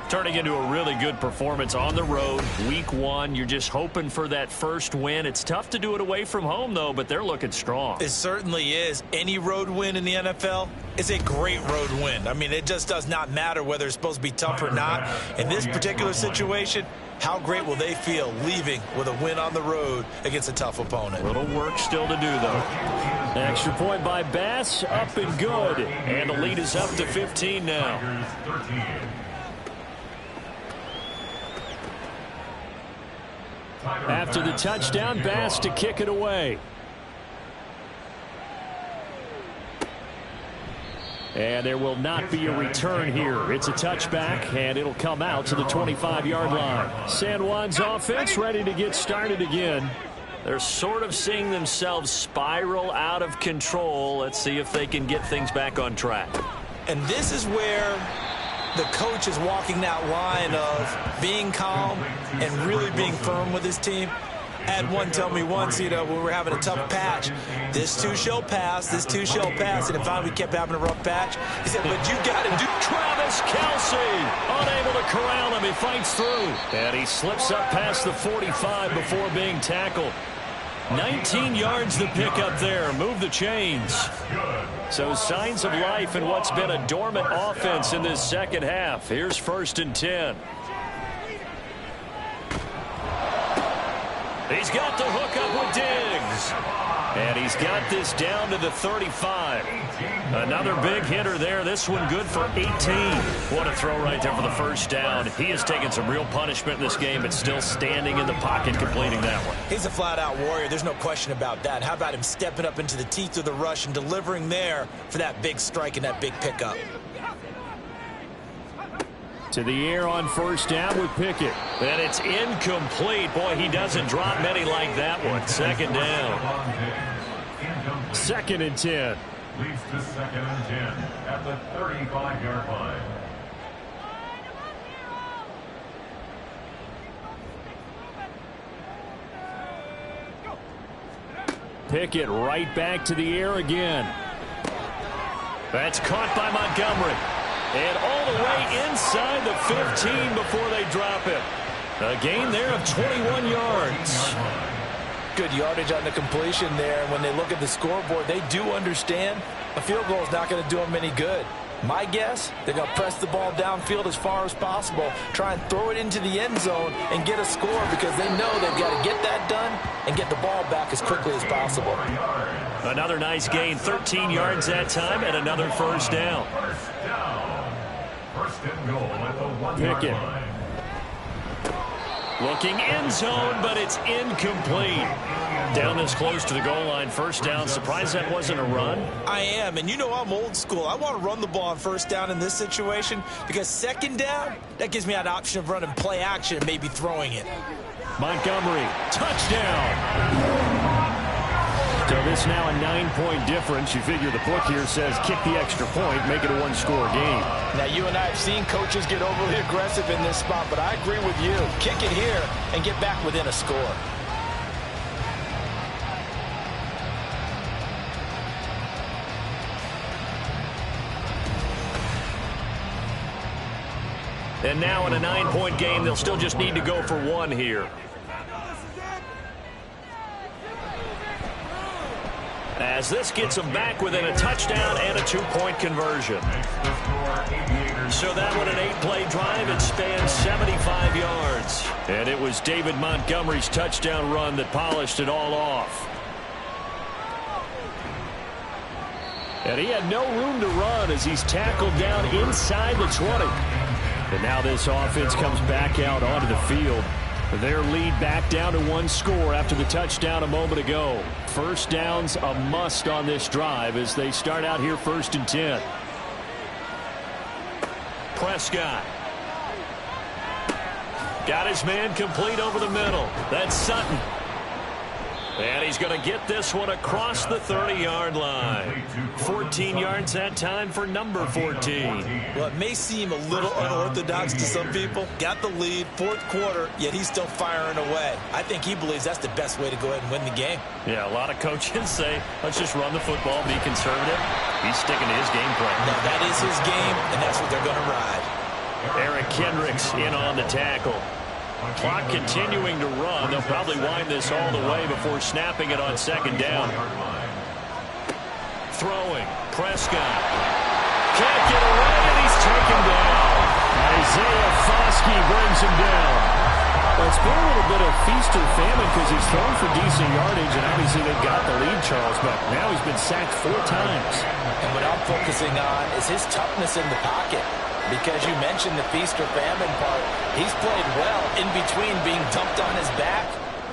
Turning into a really good performance on the road. Week 1, you're just hoping for that first win. It's tough to do it away from home, though, but they're looking strong. It certainly is. Any road win in the NFL is a great road win. I mean, it just does not matter whether it's supposed to be tough or not. In this particular situation, how great will they feel leaving with a win on the road against a tough opponent? Little work still to do, though. Extra point by Bass, up and good. And the lead is up to 15 now. After the touchdown, Bass to kick it away. And there will not be a return here. It's a touchback, and it'll come out to the 25-yard line. San Juan's offense ready to get started again. They're sort of seeing themselves spiral out of control. Let's see if they can get things back on track. And this is where the coach is walking that line of being calm and really being firm with his team. I had one tell me once, when we were having a tough patch, this too shall pass, this too shall pass, and if finally we kept having a rough patch, he said, but you got to do. Travis Kelce, unable to corral him, he fights through. And he slips up past the 45 before being tackled. 19 yards the pickup there. Move the chains. So signs of life in what's been a dormant offense in this second half. Here's 1st and 10. He's got the hook up with Diggs. And he's got this down to the 35. Another big hitter there. This one good for 18. What a throw right there for the first down. He has taken some real punishment in this game, but still standing in the pocket completing that one. He's a flat-out warrior. There's no question about that. How about him stepping up into the teeth of the rush and delivering there for that big strike and that big pickup? To the air on 1st down with Pickett. And it's incomplete. Boy, he doesn't drop many like that one. 2nd down. 2nd and 10. Leads to 2nd and 10 at the 35-yard line. Pickett right back to the air again. That's caught by Montgomery. And all the way inside the 15 before they drop it. A gain there of 21 yards. Good yardage on the completion there. And when they look at the scoreboard, they do understand a field goal is not going to do them any good. My guess, they're going to press the ball downfield as far as possible, try and throw it into the end zone and get a score because they know they've got to get that done and get the ball back as quickly as possible. Another nice gain, 13 yards that time, and another 1st down. Pickett. Looking end zone, but it's incomplete. Down this close to the goal line, 1st down. Surprised that wasn't a run? I am, and you know I'm old school. I want to run the ball on 1st down in this situation because 2nd down, that gives me an option of running play action and maybe throwing it. Montgomery, touchdown. So this now a 9-point difference. You figure the book here says kick the extra point, make it a 1-score game. Now, you and I have seen coaches get overly aggressive in this spot, but I agree with you. Kick it here and get back within a score. And now in a 9-point game, they'll still just need to go for 1 here. As this gets them back within a touchdown and a 2-point conversion. So that one an 8-play drive. It spans 75 yards. And it was David Montgomery's touchdown run that polished it all off. And he had no room to run as he's tackled down inside the 20. And now this offense comes back out onto the field. Their lead back down to 1 score after the touchdown a moment ago. 1st down's a must on this drive as they start out here 1st and 10. Prescott. Got his man complete over the middle. That's Sutton. And he's going to get this one across the 30-yard line. 14 yards that time for number 14. Well, it may seem a little unorthodox to some people. Got the lead, 4th quarter, yet he's still firing away. I think he believes that's the best way to go ahead and win the game. Yeah, a lot of coaches say, let's just run the football, be conservative. He's sticking to his game plan. Now, that is his game, and that's what they're going to ride. Eric Kendricks in on the tackle. Clock continuing to run. They'll probably wind this all the way before snapping it on 2nd down. Throwing. Prescott. Can't get away, and he's taken down. Isaiah Foskey brings him down. Well, it's been a little bit of feast or famine because he's thrown for decent yardage, and obviously they've got the lead, Charles, but now he's been sacked 4 times. And what I'm focusing on is his toughness in the pocket. Because you mentioned the feast or famine part. He's played well in between being dumped on his back.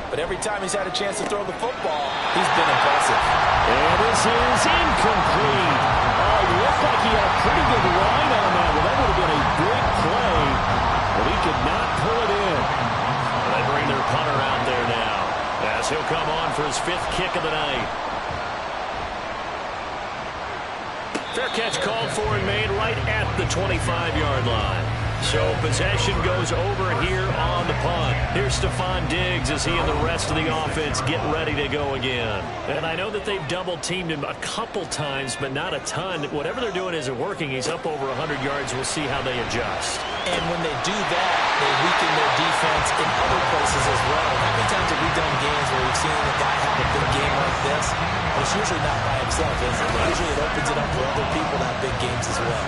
But every time he's had a chance to throw the football, he's been impressive. And this is incomplete. Oh, it looked like he had a pretty good line on that. Well, that would have been a big play. But he could not pull it in. They bring their punter out there now. As he'll come on for his 5th kick of the night. Fair catch called for and made right at the 25-yard line. So possession goes over here on the punt. Here's Stephon Diggs as he and the rest of the offense get ready to go again. And I know that they've double-teamed him a couple times, but not a ton. Whatever they're doing isn't working. He's up over 100 yards. We'll see how they adjust. And when they do that, they weaken their defense in other places as well. How many times have we done games where we've seen the guy have a usually not by himself, is it? Usually it opens it up for other people to have big games as well.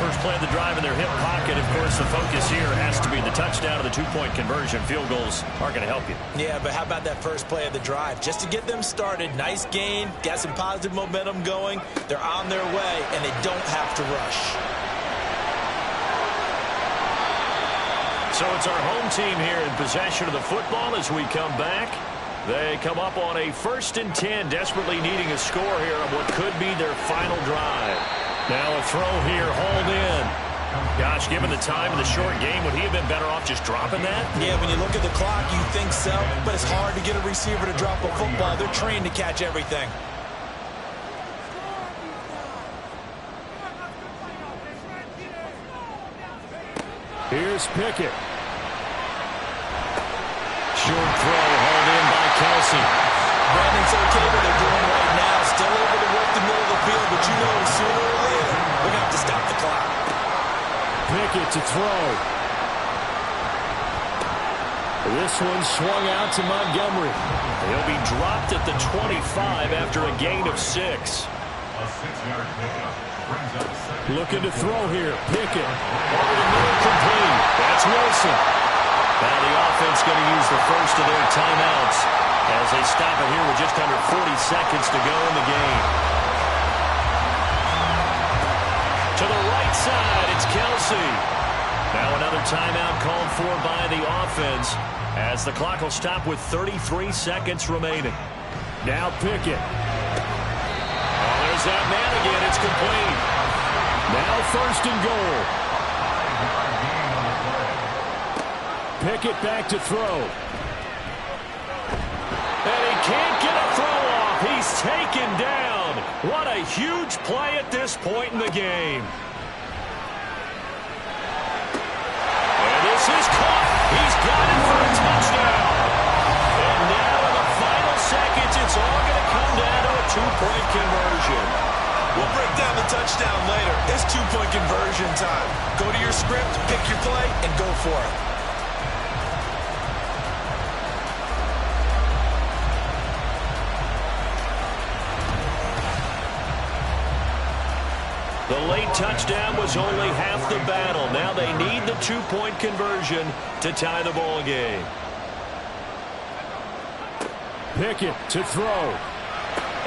First play of the drive in their hip pocket. Of course, the focus here has to be the touchdown or the two-point conversion. Field goals aren't going to help you. Yeah, but how about that first play of the drive? Just to get them started, nice gain, got some positive momentum going. They're on their way, and they don't have to rush. So it's our home team here in possession of the football as we come back. They come up on a 1st and 10, desperately needing a score here on what could be their final drive. Now a throw here, hauled in. Gosh, given the time in the short game, would he have been better off just dropping that? Yeah, when you look at the clock, you think so, but it's hard to get a receiver to drop a football. They're trained to catch everything. Here's Pickett. Short throw, hauled in by Kelsey. Brandon's okay what they're doing right now. Still able to work the middle of the field, but you know sooner or later, we're going to have to stop the clock. Pickett to throw. This one swung out to Montgomery. He'll be dropped at the 25 after a gain of 6. A 6-yard pickup brings up second. Looking to throw here. Pickett. Over the middle, complete. That's Wilson. Now the offense going to use the first of their timeouts as they stop it here with just under 40 seconds to go in the game. To the right side, it's Kelsey. Now another timeout called for by the offense as the clock will stop with 33 seconds remaining. Now Pickett. Oh, there's that man again. It's complete. Now 1st and goal. Pickett back to throw. And he can't get a throw off. He's taken down. What a huge play at this point in the game. And this is caught. He's got it for a touchdown. And now in the final seconds, it's all going to come down to a two-point conversion. We'll break down the touchdown later. It's two-point conversion time. Go to your script, pick your play, and go for it. The late touchdown was only half the battle. Now they need the two-point conversion to tie the ball game. Pickett to throw.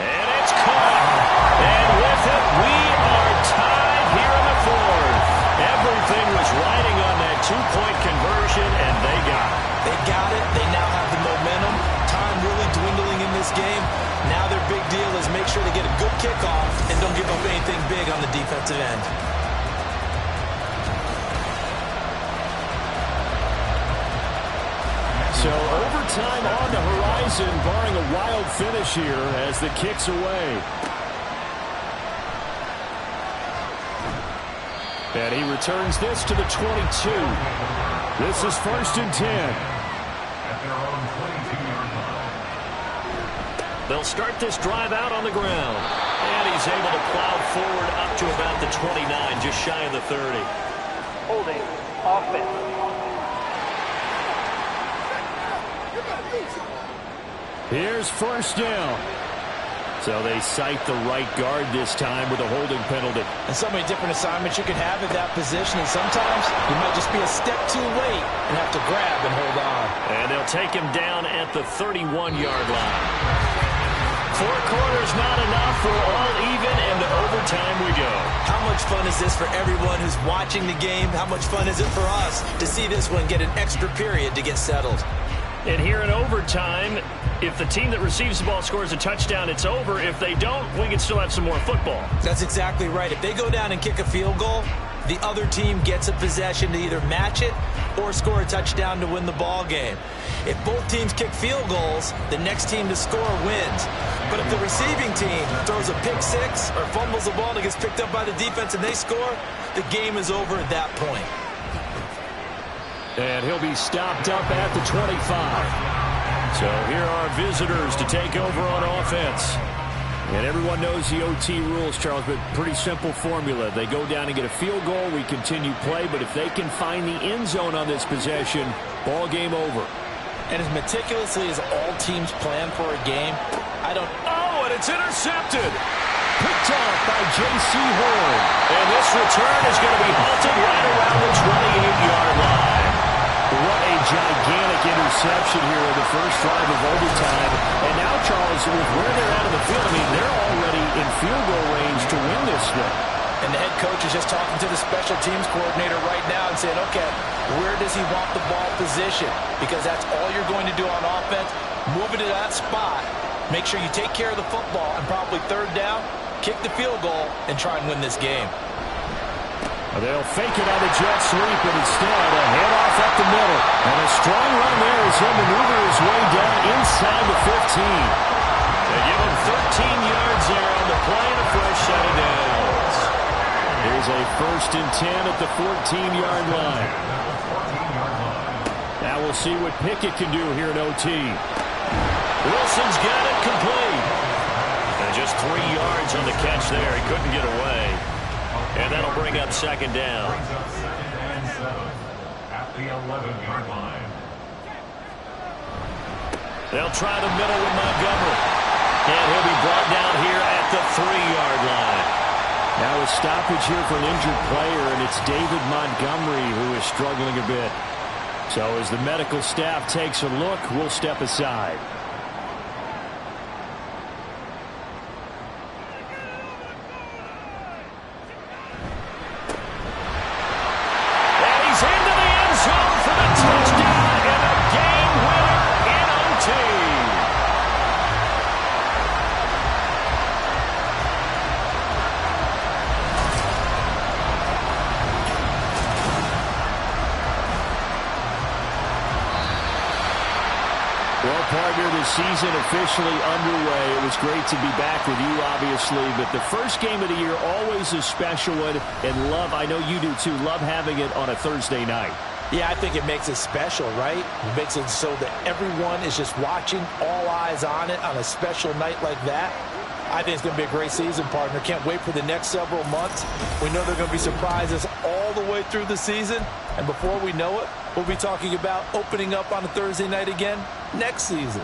And it's caught. And with it, we are tied here in the 4th. Everything was riding on that two-point conversion, and they got it. They got it. They now have the momentum. Time really dwindling in this game. Now their big deal is make sure they get a good kickoff and don't give up anything big on the defensive end. So overtime on the horizon, barring a wild finish here as the kick's away. And he returns this to the 22. This is 1st and 10. At their own 22-yard line. They'll start this drive out on the ground. And he's able to plow forward up to about the 29, just shy of the 30. Holding. Offense. Here's 1st down. So they cite the right guard this time with a holding penalty. And so many different assignments you can have at that position, and sometimes you might just be a step too late and have to grab and hold on. And they'll take him down at the 31-yard line. 4 quarters not enough. We're all even, and to overtime we go. How much fun is this for everyone who's watching the game? How much fun is it for us to see this one get an extra period to get settled? And here in overtime, if the team that receives the ball scores a touchdown, it's over. If they don't, we can still have some more football. That's exactly right. If they go down and kick a field goal, the other team gets a possession to either match it or score a touchdown to win the ball game. If both teams kick field goals, the next team to score wins. But if the receiving team throws a pick six or fumbles the ball and it gets picked up by the defense and they score, the game is over at that point. And he'll be stopped up at the 25. So here are visitors to take over on offense. And everyone knows the OT rules, Charles, but pretty simple formula. They go down and get a field goal, we continue play, but if they can find the end zone on this possession, ball game over. And as meticulously as all teams plan for a game, I don't... Oh, and it's intercepted. Picked off by J.C. Horn. And this return is going to be halted right around the 28-yard line. What a gigantic interception here in the first drive of overtime. And now, Charles, with where they're at in the field, I mean, they're already in field goal range to win this thing. And the head coach is just talking to the special teams coordinator right now and saying, okay, where does he want the ball positioned? Because that's all you're going to do on offense. Move it to that spot. Make sure you take care of the football and probably third down, kick the field goal, and try and win this game. They'll fake it on the jet sweep, and instead a handoff up the middle. And a strong run there as he'll maneuver his way down inside the 15. They give him 13 yards there on the play and a fresh set of downs. Here's a 1st and 10 at the 14-yard line. Now we'll see what Pickett can do here in OT. Wilson's got it complete. And just 3 yards on the catch there. He couldn't get away. And that'll bring up 2nd down. Brings up 2nd and 7 at the 11-yard line. They'll try the middle with Montgomery. And he'll be brought down here at the 3-yard line. Now a stoppage here for an injured player, and it's David Montgomery who is struggling a bit. So as the medical staff takes a look, we'll step aside. Partner, the season officially underway. It was great to be back with you, obviously, but the first game of the year always a special one, and love, I know you do too, love having it on a Thursday night. Yeah, I think it makes it special, right? It makes it so that everyone is just watching, all eyes on it on a special night like that. I think it's going to be a great season, partner. Can't wait for the next several months. We know there are going to be surprises all the way through the season, and before we know it, we'll be talking about opening up on a Thursday night again next season.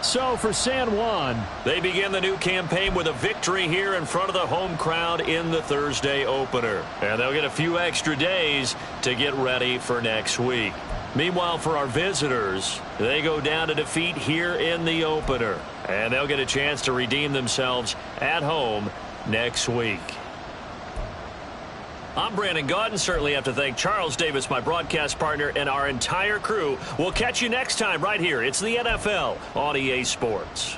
So for San Juan, they begin the new campaign with a victory here in front of the home crowd in the Thursday opener. And they'll get a few extra days to get ready for next week. Meanwhile, for our visitors, they go down to defeat here in the opener. And they'll get a chance to redeem themselves at home next week. I'm Brandon Gaudin. Certainly have to thank Charles Davis, my broadcast partner, and our entire crew. We'll catch you next time right here. It's the NFL on EA Sports.